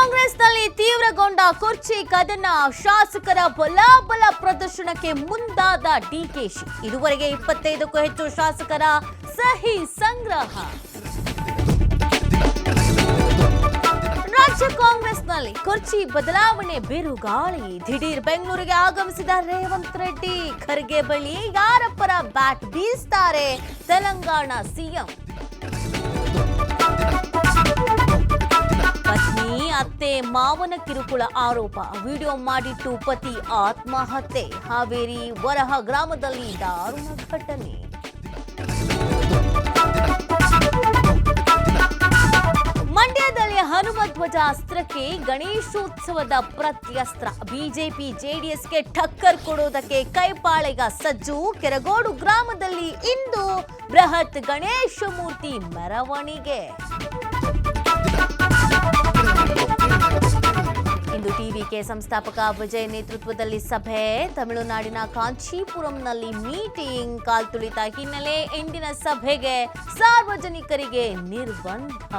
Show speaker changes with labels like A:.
A: ಕಾಂಗ್ರೆಸ್ನಲ್ಲಿ ತೀವ್ರಗೊಂಡ ಕುರ್ಚಿ ಕದನ, ಶಾಸಕರ ಬಲಾಬಲ ಪ್ರದರ್ಶನಕ್ಕೆ ಮುಂದಾದ ಡಿಕೆಶಿ. ಇದುವರೆಗೆ 25ಕ್ಕೂ ಹೆಚ್ಚು ಶಾಸಕರ ಸಹಿ ಸಂಗ್ರಹ. ರಾಜ್ಯ ಕಾಂಗ್ರೆಸ್ನಲ್ಲಿ ಕುರ್ಚಿ ಬದಲಾವಣೆ ಬಿರುಗಾಳಿ. ದಿಢೀರ್ ಬೆಂಗಳೂರಿಗೆ ಆಗಮಿಸಿದ ರೇವಂತ್ ರೆಡ್ಡಿ. ಖರ್ಗೆ ಬಳಿ ಯಾರ ಪರ ಬ್ಯಾಟ್ ಬೀಸ್ತಾರೆ ತೆಲಂಗಾಣ ಸಿಎಂ? ಪತ್ನಿ ಅತ್ತೆ ಮಾವನ ಕಿರುಕುಳ ಆರೋಪ, ವಿಡಿಯೋ ಮಾಡಿಟ್ಟು ಪತಿ ಆತ್ಮಹತ್ಯೆ. ಹಾವೇರಿ ವರಹ ಗ್ರಾಮದಲ್ಲಿ ದಾರುಣ ಘಟನೆ. ಮಂಡ್ಯದಲ್ಲಿ ಹನುಮಧ್ವಜ ಅಸ್ತ್ರಕ್ಕೆ ಗಣೇಶೋತ್ಸವದ ಪ್ರತ್ಯಸ್ತ್ರ. ಬಿಜೆಪಿ ಜೆಡಿಎಸ್ಗೆ ಟಕ್ಕರ್ ಕೊಡೋದಕ್ಕೆ ಕೈಪಾಳೆಗ ಸಜ್ಜು. ಕೆರಗೋಡು ಗ್ರಾಮದಲ್ಲಿ ಇಂದು ಬೃಹತ್ ಗಣೇಶ ಮೂರ್ತಿ ಮೆರವಣಿಗೆ. ಇಂದು ಟಿವಿಕೆ ಸಂಸ್ಥಾಪಕ ವಿಜಯ್ ನೇತೃತ್ವದಲ್ಲಿ ಸಭೆ. ತಮಿಳುನಾಡಿನ ಕಾಂಚೀಪುರಂನಲ್ಲಿ ಮೀಟಿಂಗ್. ಕಾಲ್ತುಳಿತ ಹಿನ್ನೆಲೆ ಇಂದಿನ ಸಭೆಗೆ ಸಾರ್ವಜನಿಕರಿಗೆ ನಿರ್ಬಂಧ.